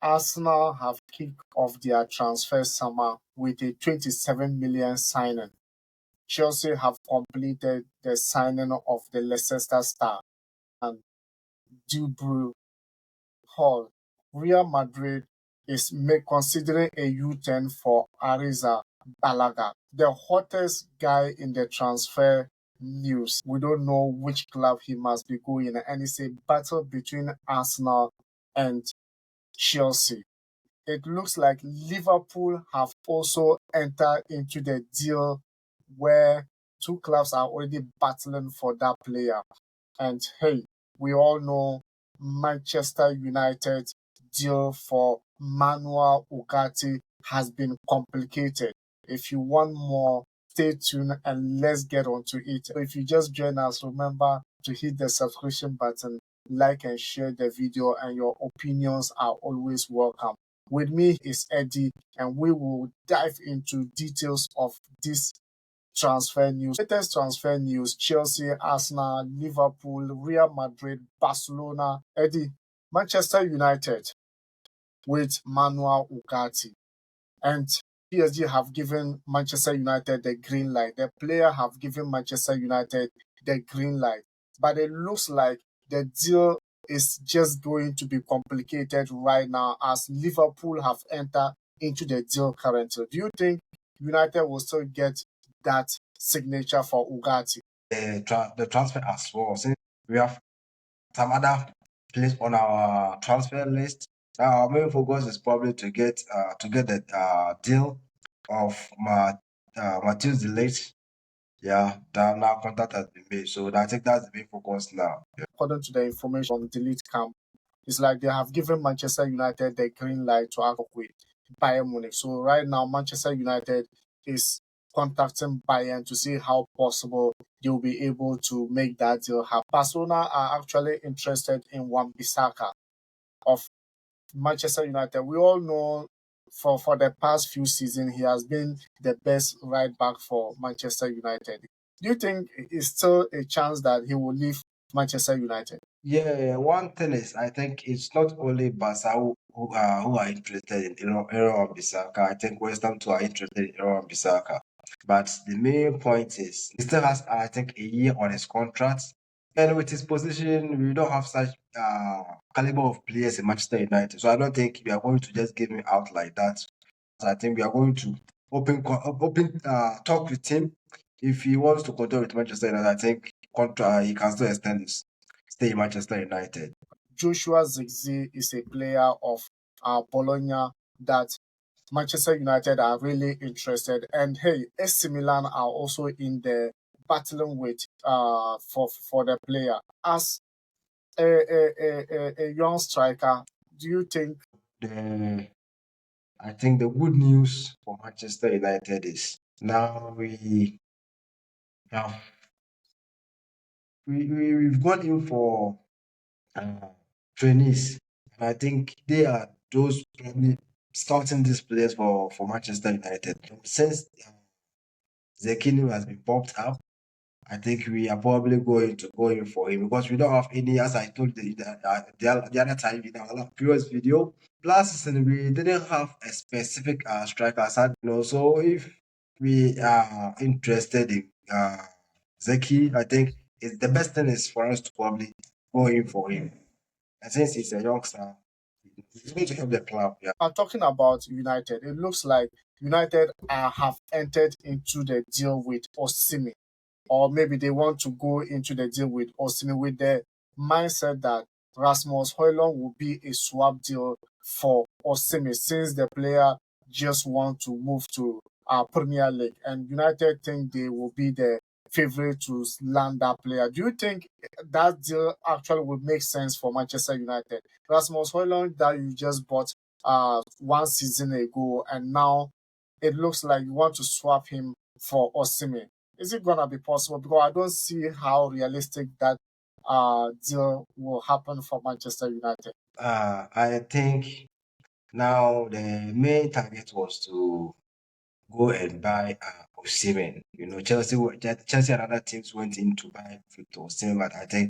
Arsenal have kicked off their transfer summer with a 27 million signing. Chelsea have completed the signing of the Leicester star and Dewsbury-Hall. Real Madrid is considering a U-turn for Arrizabalaga, the hottest guy in the transfer news. We don't know which club he must be going, and it's a battle between Arsenal and Chelsea. It looks like Liverpool have also entered into the deal where two clubs are already battling for that player. And hey, we all know Manchester United deal for Manuel Ugarte has been complicated. If you want more, stay tuned and let's get on to it. If you just join us, remember to hit the subscription button, like and share the video, and your opinions are always welcome. With me is Eddie, and we will dive into details of this transfer news. Latest transfer news: Chelsea, Arsenal, Liverpool, Real Madrid, Barcelona. Eddie, Manchester United with Manuel Ugarte. And PSG have given Manchester United the green light. The player have given Manchester United the green light. But it looks like the deal is just going to be complicated right now as Liverpool have entered into the deal currently. Do you think United will still get that signature for Ugarte? The transfer as well, since we have some other players on our transfer list. Our main focus is probably to get the deal of Matthijs de Ligt. Yeah, that now contact has been made. So I think that's the main focus now. Yeah. According to the information from the Ligt camp, it's like they have given Manchester United the green light to act with Bayern Munich. So right now, Manchester United is contacting Bayern to see how possible they'll be able to make that deal happen. Barcelona are actually interested in Wan-Bissaka of Manchester United. We all know for the past few seasons, he has been the best right back for Manchester United. Do you think it's still a chance that he will leave Manchester United? Yeah, one thing is, I think it's not only Barca who are interested in Wan-Bissaka. I think West Ham too are interested in Wan-Bissaka. But the main point is, he still has, I think, a year on his contract. And with his position, we don't have such caliber of players in Manchester United. So I don't think we are going to just give him out like that. So I think we are going to open talk with him. If he wants to continue with Manchester United, I think he can still extend his stay in Manchester United. Joshua Zirkzee is a player of Bologna that Manchester United are really interested. And hey, AC Milan are also in the battling with for the player. As a young striker, do you think I think the good news for Manchester United is now have we've gone in for trainees, and I think they are those probably starting these players for Manchester United. Since Zekini has been popped up, I think we are probably going to go in for him because we don't have any, as I told the other time in our previous video. Last season, we didn't have a specific striker, so if we are interested in Zeki, I think the best thing is for us to probably go in for him. And since he's a youngster, he's going to help the club. Yeah. Talking about United, it looks like United have entered into the deal with Osimhen, or maybe they want to go into the deal with Osimhen with the mindset that Rasmus Højlund will be a swap deal for Osimhen since the player just want to move to Premier League, and United think they will be the favorite to land that player. Do you think that deal actually would make sense for Manchester United? Rasmus Højlund that you just bought 1 season ago, and now it looks like you want to swap him for Osimhen. Is it gonna be possible? Because I don't see how realistic that deal will happen for Manchester United. I think now the main target was to go and buy Osimhen. Chelsea and other teams went in to buy Victor Osimhen, but I think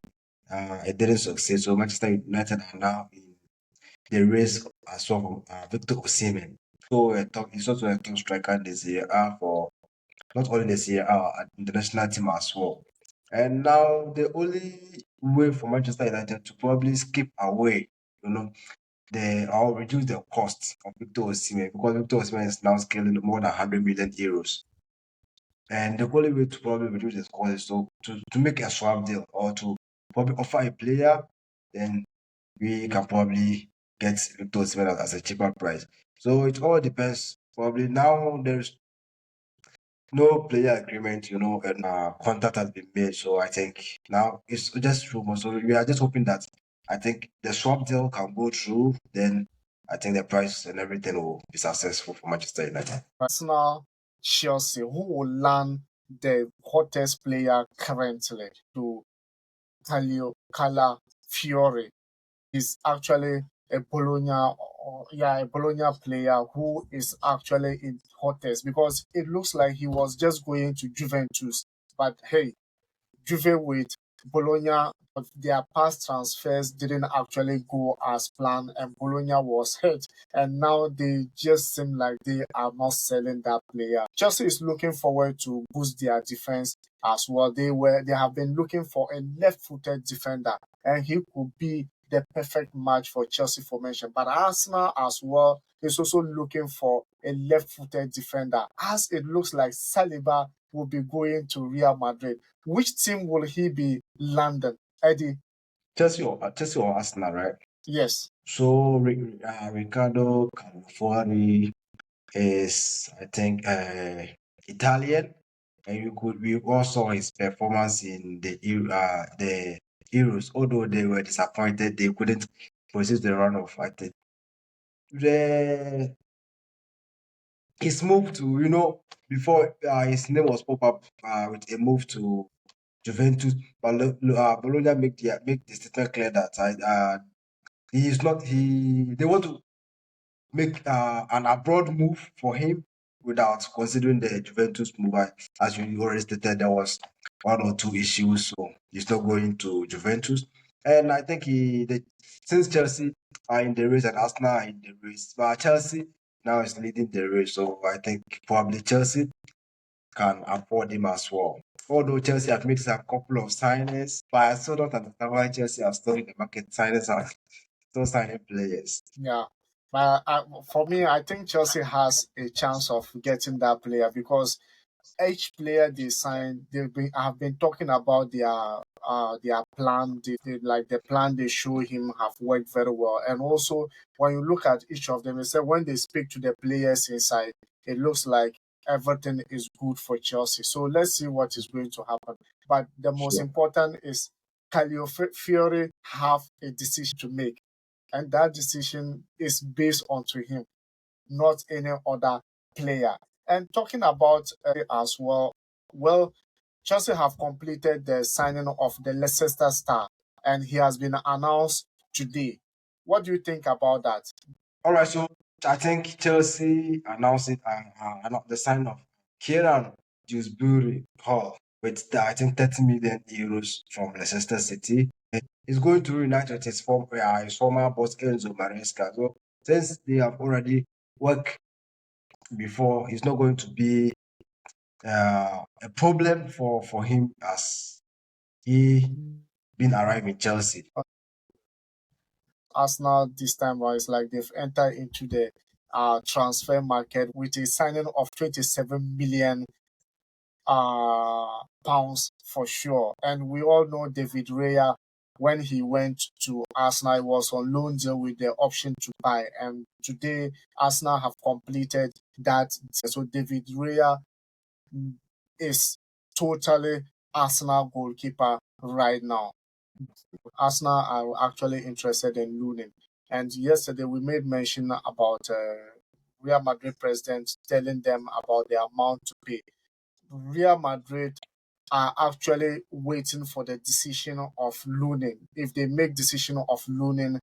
it didn't succeed. So Manchester United are now the race as well Victor Osimhen. So he's also a top striker in the Serie A for not only the Serie A, the national team as well. And now the only way for Manchester United to probably skip away, or reduce the cost of Victor Osimhen, because Victor Osimhen is now scaling more than 100 million euros. And the only way to probably reduce the cost is to make a swap deal or to probably offer a player, then we can probably get Victor Osimhen as a cheaper price. So it all depends. Probably now there's no player agreement, and contract has been made. So I think now it's just rumors. So we are just hoping that I think the swap deal can go through. Then I think the price and everything will be successful for Manchester United. Arsenal, Chelsea, who will land the hottest player currently to Calafiori is actually a Bologna player who is actually in hottest because it looks like he was just going to Juventus. But hey, Juve with Bologna, but their past transfers didn't actually go as planned, and Bologna was hurt. And now they just seem like they are not selling that player. Chelsea is looking forward to boost their defense as well. They have been looking for a left-footed defender, and he could be the perfect match for Chelsea formation. But Arsenal as well is also looking for a left-footed defender, as it looks like Saliba will be going to Real Madrid. Which team will he be landing, Eddie? Chelsea or Arsenal, right? Yes. So Riccardo Calafiori is, I think, Italian, and we all saw his performance in the Euros. Although they were disappointed, they couldn't proceed the runoff. I think his move to before his name was pop up with a move to Juventus, but Bologna make the statement clear that he is not they want to make an abroad move for him without considering the Juventus move. As you already stated, there was one or two issues, so he's not going to Juventus. And I think since Chelsea are in the race and Arsenal are in the race, but Chelsea now is leading the race, so I think probably Chelsea can afford him as well. Although Chelsea have made a couple of signings, but I still don't understand why Chelsea are still in the market signings and still signing players. Yeah. But for me, I think Chelsea has a chance of getting that player because each player they sign, have been talking about their plan. Like the plan they show him have worked very well. And also when you look at each of them, they say when they speak to the players inside, it looks like everything is good for Chelsea. So let's see what is going to happen. But the most Sure. important is Calafiori have a decision to make, and that decision is based onto him, not any other player. And talking about as well, Chelsea have completed the signing of the Leicester star, and he has been announced today. What do you think about that? All right, so I think Chelsea announced it the sign of Kiernan Dewsbury-Hall with I think 30 million euros from Leicester City. He's going to reunite with his former boss Enzo Maresca. So since they have already worked before, he's not going to be a problem for him as he been arrived in Chelsea. Arsenal this time around is like they've entered into the transfer market with a signing of 27 million pounds for sure. And we all know David Raya, when he went to Arsenal, he was on loan deal with the option to buy. And today, Arsenal have completed that. So David Raya is totally Arsenal goalkeeper right now. Arsenal are actually interested in Lunin. And yesterday we made mention about Real Madrid president telling them about the amount to pay. Real Madrid are actually waiting for the decision of Lunin. If they make decision of Lunin,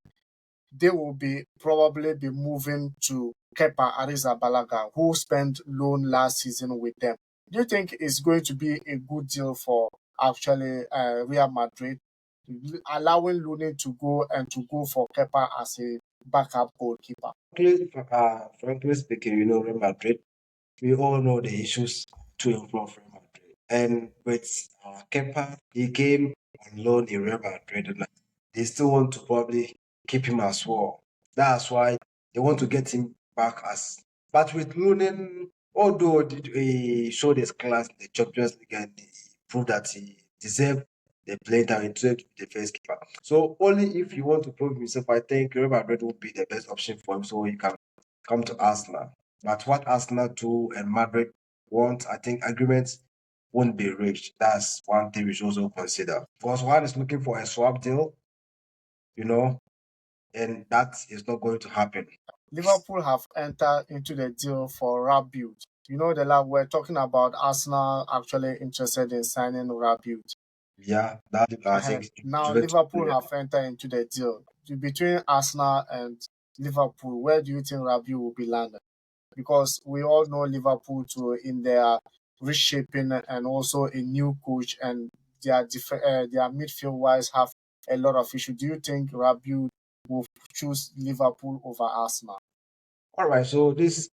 they will probably be moving to Kepa Arrizabalaga, who spent loan last season with them. Do you think it's going to be a good deal for actually Real Madrid, allowing Lunin to go and to go for Kepa as a backup goalkeeper. Frankly speaking, Real Madrid, we all know the issues to and from Real Madrid. And with Kepa, he came on loan in Real Madrid, and they still want to probably keep him as well. That's why they want to get him back as. But with Lunin, although he showed his class in the Champions League and he proved that he deserved the playing time, he deserved to be the first keeper. So only if you want to prove himself, I think Real Madrid would be the best option for him, so he can come to Arsenal. But what Arsenal do and Madrid want, I think agreements won't be reached. That's one thing we should also consider. Because one is looking for a swap deal, and that is not going to happen. Liverpool have entered into the deal for Rabiot. The lab we're talking about Arsenal actually interested in signing Rabiot. Yeah, that I think Now great Liverpool player. have entered into the deal between Arsenal and Liverpool. Where do you think Rabiot will be landed? Because we all know Liverpool too in their reshaping and also a new coach and their midfield wise have a lot of issues. Do you think Rabiot will choose Liverpool over Arsenal? All right, so these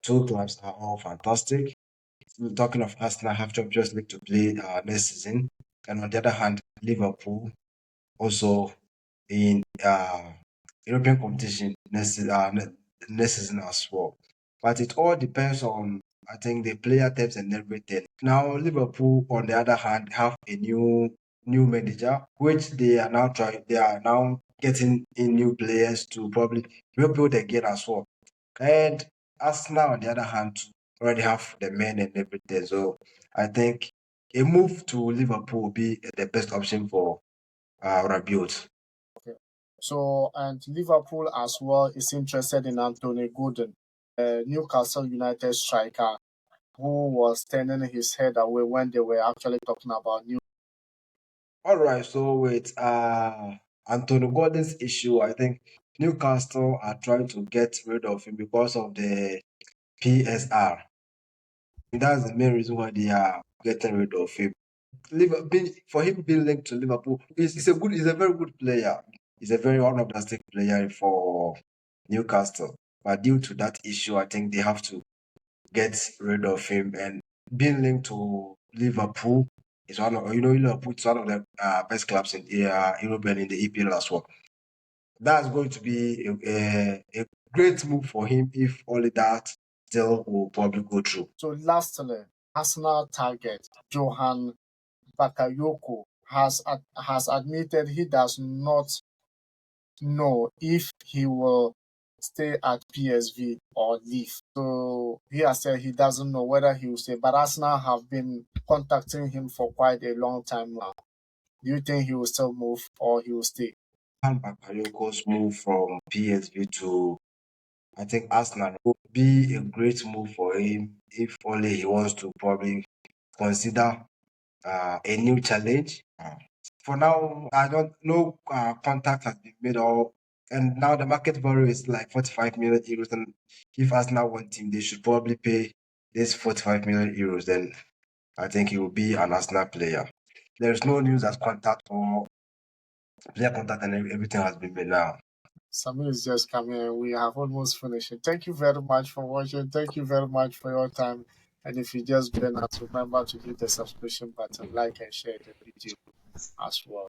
two clubs are all fantastic. We're talking of Arsenal have Champions League to play next season, and on the other hand, Liverpool also in European competition next season as well. But it all depends on, I think, the player types and everything. Now, Liverpool, on the other hand, have a new manager, which they are now trying. They are now getting in new players to probably rebuild again as well. And Arsenal, on the other hand, already have the men and everything. So I think a move to Liverpool will be the best option for Rabiot. Okay. So, and Liverpool as well is interested in Anthony Gordon, Newcastle United striker, who was turning his head away when they were actually talking about new. All right, so with Antonio Gordon's issue, I think Newcastle are trying to get rid of him because of the PSR. That's the main reason why they are getting rid of him. For him being linked to Liverpool, he's a very good player. He's a very fantastic player for Newcastle. But due to that issue, I think they have to get rid of him. And being linked to Liverpool is Liverpool is one of the best clubs in Europe and in the EPL as well. That's going to be a great move for him if only that deal will probably go through. So, lastly, Arsenal target Johan Bakayoko has admitted he does not know if he will stay at PSV or leave. So he has said he doesn't know whether he will stay, but Arsenal have been contacting him for quite a long time now. Do you think he will still move or he will stay? Johan Bakayoko's move from PSV to, I think, Arsenal would be a great move for him if only he wants to probably consider a new challenge. For now, I don't know. Contact has been made, and now the market value is like 45 million euros. And if Arsenal want him, they should probably pay this 45 million euros. Then I think he will be an Arsenal player. There's no news as contact or player contact, and everything has been made now. Samir is just coming and we have almost finished. Thank you very much for watching. Thank you very much for your time. And if you just join us, remember to hit the subscription button, like and share the video as well.